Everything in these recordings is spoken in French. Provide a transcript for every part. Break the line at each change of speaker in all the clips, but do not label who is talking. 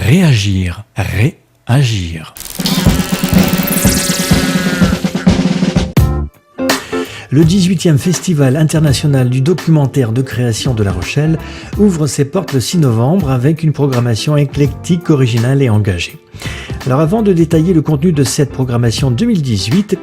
Réagir, réagir. Le 18e Festival international du documentaire de création de La Rochelle ouvre ses portes le 6 novembre avec une programmation éclectique, originale et engagée. Alors avant de détailler le contenu de cette programmation 2018,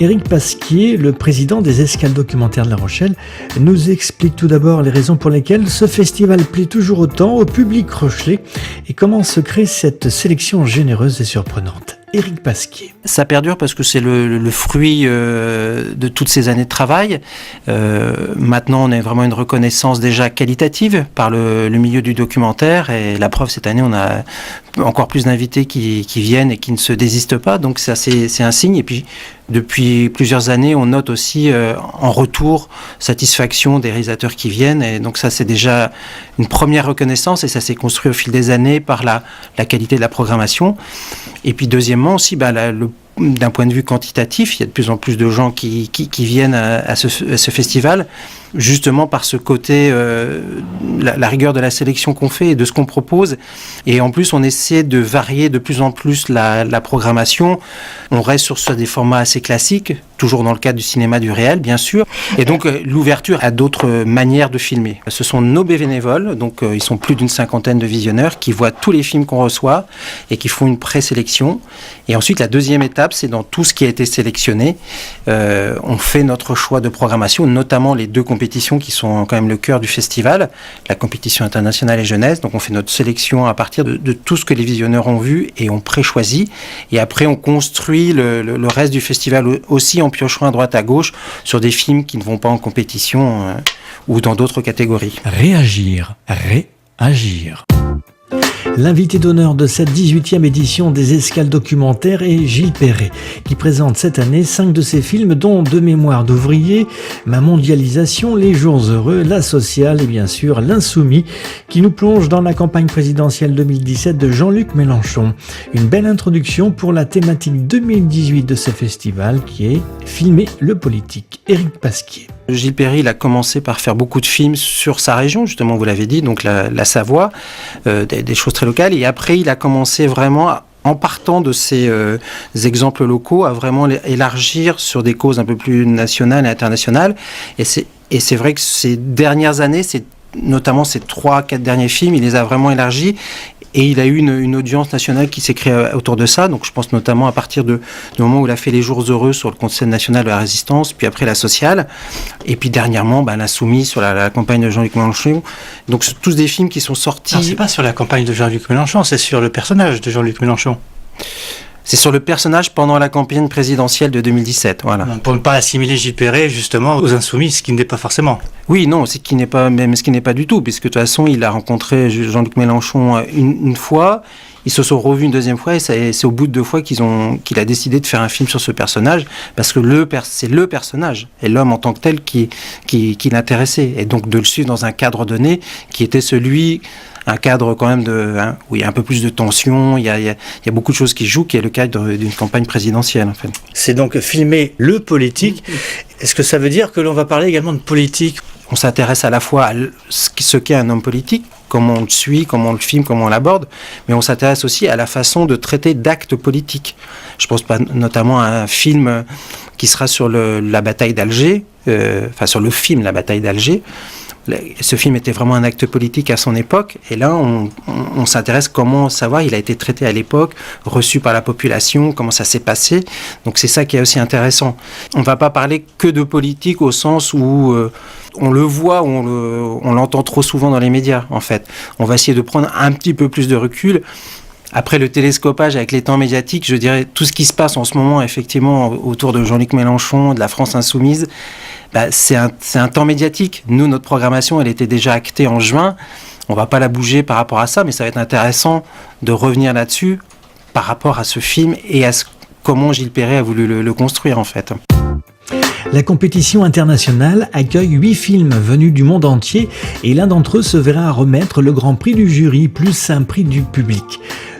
Éric Pasquier, le président des Escales documentaires de La Rochelle, nous explique tout d'abord les raisons pour lesquelles ce festival plaît toujours autant au public rochelais et comment se crée cette sélection généreuse et surprenante. Éric Pasquier.
Ça perdure parce que c'est le fruit de toutes ces années de travail. Maintenant, on a vraiment une reconnaissance déjà qualitative par le milieu du documentaire. Et la preuve, cette année, on a encore plus d'invités qui viennent et qui ne se désistent pas. Donc ça, c'est un signe. Et puis, depuis plusieurs années, on note aussi en retour satisfaction des réalisateurs qui viennent. Et donc ça, c'est déjà une première reconnaissance. Et ça s'est construit au fil des années par la qualité de la programmation. Et puis deuxièmement aussi, d'un point de vue quantitatif, il y a de plus en plus de gens qui viennent à ce festival, justement par ce côté, la rigueur de la sélection qu'on fait et de ce qu'on propose. Et en plus, on essaie de varier de plus en plus la programmation. On reste sur des formats assez classiques, toujours dans le cadre du cinéma du réel, bien sûr. Et donc, l'ouverture à d'autres manières de filmer. Ce sont nos bénévoles, donc ils sont plus d'une 50aine de visionneurs, qui voient tous les films qu'on reçoit et qui font une présélection. Et ensuite, la deuxième étape, c'est dans tout ce qui a été sélectionné, on fait notre choix de programmation, notamment les deux compétitions qui sont quand même le cœur du festival, la compétition internationale et jeunesse. Donc on fait notre sélection à partir de tout ce que les visionneurs ont vu et on pré-choisit. Et après on construit le reste du festival aussi en piochant à droite à gauche sur des films qui ne vont pas en compétition ou dans d'autres catégories.
Réagir, réagir. L'invité d'honneur de cette 18e édition des Escales documentaires est Gilles Perret, qui présente cette année 5 de ses films, dont De mémoire d'ouvrier, Ma mondialisation, Les jours heureux, La sociale et bien sûr L'Insoumis, qui nous plonge dans la campagne présidentielle 2017 de Jean-Luc Mélenchon. Une belle introduction pour la thématique 2018 de ce festival qui est Filmer le politique. Éric Pasquier.
Gilles Perret, il a commencé par faire beaucoup de films sur sa région, justement, vous l'avez dit, donc la Savoie, des choses très locales. Et après, il a commencé vraiment, en partant de ces exemples locaux, à vraiment élargir sur des causes un peu plus nationales et internationales. Et c'est vrai que ces dernières années, notamment ces 3-4 derniers films, il les a vraiment élargis. Et il a eu une audience nationale qui s'est créée autour de ça. Donc je pense notamment à partir du moment où il a fait Les jours heureux sur le Conseil national de la résistance, puis après La sociale. Et puis dernièrement, L'Insoumis sur la campagne de Jean-Luc Mélenchon. Donc c'est tous des films qui sont sortis...
Non, c'est pas sur la campagne de Jean-Luc Mélenchon, c'est sur le personnage de Jean-Luc Mélenchon.
C'est sur le personnage pendant la campagne présidentielle de 2017, voilà.
Pour ne pas assimiler Gilles Perret justement aux Insoumis, ce qui n'est pas forcément.
Oui, non, ce qui n'est pas du tout, puisque de toute façon, il a rencontré Jean-Luc Mélenchon une fois, ils se sont revus une deuxième fois, et c'est au bout de 2 fois qu'il a décidé de faire un film sur ce personnage, parce que c'est le personnage, et l'homme en tant que tel qui l'intéressait, et donc de le suivre dans un cadre donné, qui était un cadre quand même où il y a un peu plus de tension, il y a beaucoup de choses qui jouent, qui est le cadre d'une campagne présidentielle en fait.
C'est donc filmer le politique. Est-ce que ça veut dire que l'on va parler également de politique ?
On s'intéresse à la fois à ce qu'est un homme politique, comment on le suit, comment on le filme, comment on l'aborde, mais on s'intéresse aussi à la façon de traiter d'actes politiques. Je pense notamment à un film qui sera sur la bataille d'Alger, sur le film La bataille d'Alger. Ce film était vraiment un acte politique à son époque, et là on s'intéresse comment savoir, il a été traité à l'époque, reçu par la population, comment ça s'est passé, donc c'est ça qui est aussi intéressant. On ne va pas parler que de politique au sens où on le voit, ou on l'entend trop souvent dans les médias en fait. On va essayer de prendre un petit peu plus de recul. Après le télescopage avec les temps médiatiques, je dirais tout ce qui se passe en ce moment effectivement autour de Jean-Luc Mélenchon, de la France insoumise, c'est un temps médiatique. Nous, notre programmation, elle était déjà actée en juin. On ne va pas la bouger par rapport à ça, mais ça va être intéressant de revenir là-dessus par rapport à ce film et à comment Gilles Perret a voulu le construire en fait.
La compétition internationale accueille 8 films venus du monde entier et l'un d'entre eux se verra remettre le grand prix du jury plus un prix du public.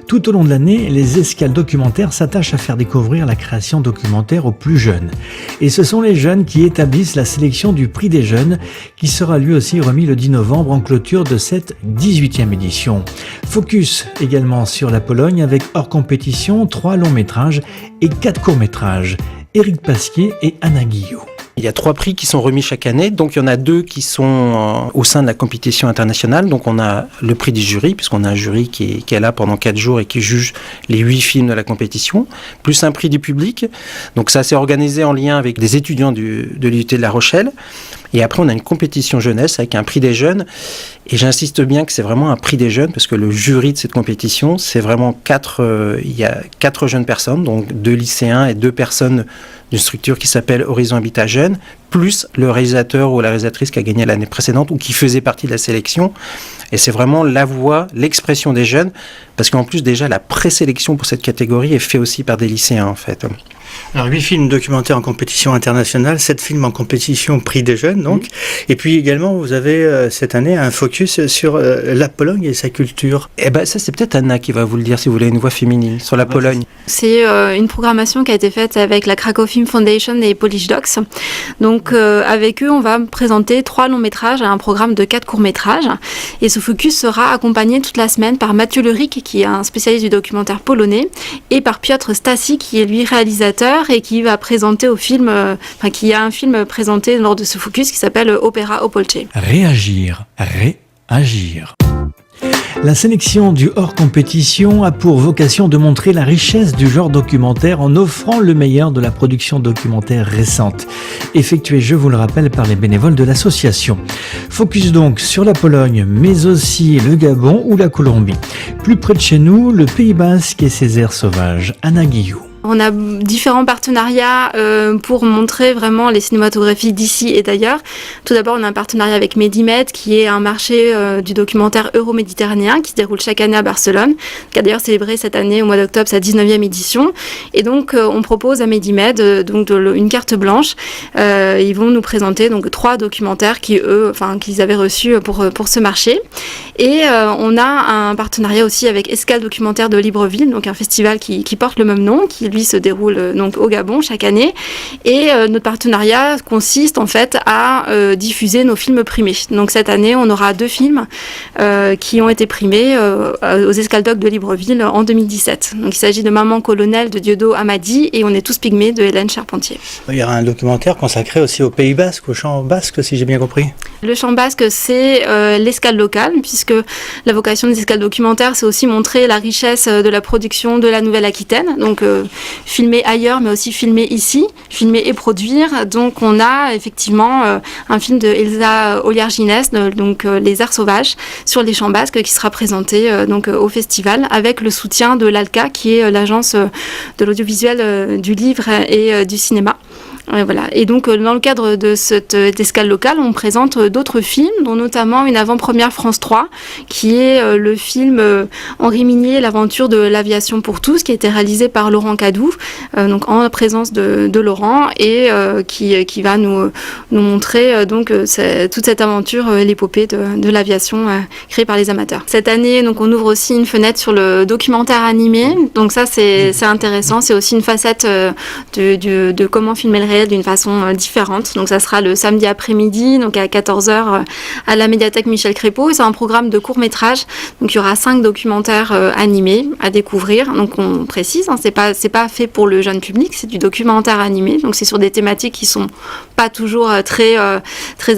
Tout au long de l'année, les escales documentaires s'attachent à faire découvrir la création documentaire aux plus jeunes. Et ce sont les jeunes qui établissent la sélection du prix des jeunes, qui sera lui aussi remis le 10 novembre en clôture de cette 18e édition. Focus également sur la Pologne avec hors compétition 3 longs métrages et 4 courts métrages. Éric Pasquier et Anna Guillot.
Il y a 3 prix qui sont remis chaque année, donc il y en a 2 qui sont au sein de la compétition internationale. Donc on a le prix du jury, puisqu'on a un jury qui est là pendant 4 jours et qui juge les 8 films de la compétition, plus un prix du public. Donc ça s'est organisé en lien avec des étudiants de l'UT de La Rochelle. Et après on a une compétition jeunesse avec un prix des jeunes. Et j'insiste bien que c'est vraiment un prix des jeunes, parce que le jury de cette compétition, c'est vraiment 4 jeunes personnes, donc 2 lycéens et 2 personnes d'une structure qui s'appelle Horizon Habitat Jeune, plus le réalisateur ou la réalisatrice qui a gagné l'année précédente ou qui faisait partie de la sélection. Et c'est vraiment la voix, l'expression des jeunes, parce qu'en plus déjà la présélection pour cette catégorie est faite aussi par des lycéens en fait.
Alors 8 films documentaires en compétition internationale, 7 films en compétition prix des jeunes donc. Et puis également vous avez cette année un focus sur la Pologne et sa culture.
Eh ben ça c'est peut-être Anna qui va vous le dire si vous voulez une voix féminine sur la Pologne.
C'est une programmation qui a été faite avec la Krakow Film Foundation et Polish Docs. Donc avec eux on va présenter 3 longs métrages et un programme de 4 courts métrages. Et ce focus sera accompagné toute la semaine par Mathieu Lerick qui est un spécialiste du documentaire polonais et par Piotr Stasi qui est lui réalisateur et qui va présenter qui a un film présenté lors de ce focus qui s'appelle Opéra Opolcze.
Réagir. La sélection du hors compétition a pour vocation de montrer la richesse du genre documentaire en offrant le meilleur de la production documentaire récente, effectuée, je vous le rappelle, par les bénévoles de l'association. Focus donc sur la Pologne, mais aussi le Gabon ou la Colombie. Plus près de chez nous, le Pays Basque et ses aires sauvages. Anna Guillot.
On a différents partenariats pour montrer vraiment les cinématographies d'ici et d'ailleurs. Tout d'abord, on a un partenariat avec Medimed, qui est un marché du documentaire euro-méditerranéen qui se déroule chaque année à Barcelone, qui a d'ailleurs célébré cette année, au mois d'octobre, sa 19e édition. Et donc, on propose à Medimed une carte blanche. Ils vont nous présenter 3 documentaires qu'ils avaient reçus pour ce marché. Et on a un partenariat aussi avec Escale Documentaire de Libreville, donc un festival qui porte le même nom, qui lui se déroule donc au Gabon chaque année. Et notre partenariat consiste en fait à diffuser nos films primés. Donc cette année, on aura 2 films qui ont été primés aux Escaldocs de Libreville en 2017. Donc il s'agit de Maman Colonel de Diodo Amadi et On est tous pygmées de Hélène Charpentier.
Il y aura un documentaire consacré aussi au Pays Basque, au chant basque, si j'ai bien compris.
Le chant basque, c'est l'escale locale, puisque la vocation des escales documentaires, c'est aussi montrer la richesse de la production de la Nouvelle-Aquitaine. Donc filmer ailleurs, mais aussi filmer ici, filmer et produire. Donc on a effectivement un film de Elsa Oliargines, donc Les Airs Sauvages, sur les chants basques, qui sera présenté au festival, avec le soutien de l'ALCA, qui est l'agence de l'audiovisuel, du livre et du cinéma. Voilà. Et donc, dans le cadre de cette escale locale, on présente d'autres films, dont notamment une avant-première France 3, qui est le film Henri Minier, l'aventure de l'aviation pour tous, qui a été réalisé par Laurent Cadou, donc en présence de Laurent, et qui va nous montrer toute cette aventure, l'épopée de l'aviation créée par les amateurs. Cette année, donc, on ouvre aussi une fenêtre sur le documentaire animé. Donc ça, c'est intéressant. C'est aussi une facette de comment filmer le réel d'une façon différente. Donc ça sera le samedi après-midi, donc à 14h à la médiathèque Michel Crépeau. Et c'est un programme de court-métrage. Donc il y aura 5 documentaires animés à découvrir. Donc on précise, c'est pas fait pour le jeune public, c'est du documentaire animé. Donc c'est sur des thématiques qui sont pas toujours très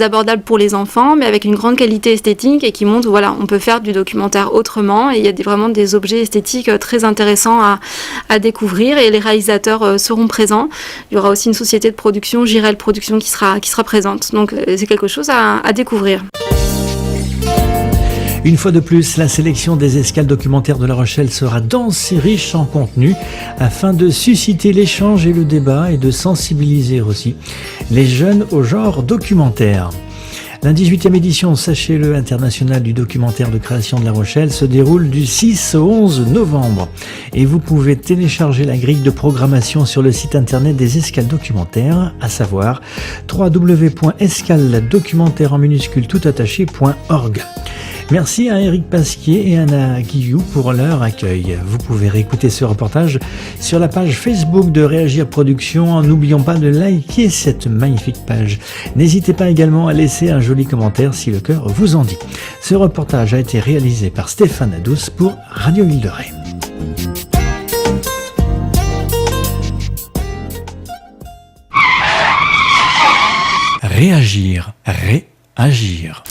abordables pour les enfants, mais avec une grande qualité esthétique et qui montrent, voilà, on peut faire du documentaire autrement. Et il y a vraiment des objets esthétiques très intéressants à découvrir. Et les réalisateurs seront présents. Il y aura aussi une société de production, Jirel Production, qui sera présente. Donc c'est quelque chose à découvrir.
Une fois de plus, la sélection des escales documentaires de La Rochelle sera dense et riche en contenu afin de susciter l'échange et le débat et de sensibiliser aussi les jeunes au genre documentaire. La 18e édition, sachez-le, internationale du documentaire de création de La Rochelle se déroule du 6 au 11 novembre. Et vous pouvez télécharger la grille de programmation sur le site internet des escales documentaires, à savoir www.escaledocumentaire en minuscule toutattaché.org. Merci à Éric Pasquier et Anna Guillou pour leur accueil. Vous pouvez réécouter ce reportage sur la page Facebook de Réagir Productions en n'oubliant pas de liker cette magnifique page. N'hésitez pas également à laisser un joli commentaire si le cœur vous en dit. Ce reportage a été réalisé par Stéphane Adous pour Radio Ville de Ré. Réagir, réagir.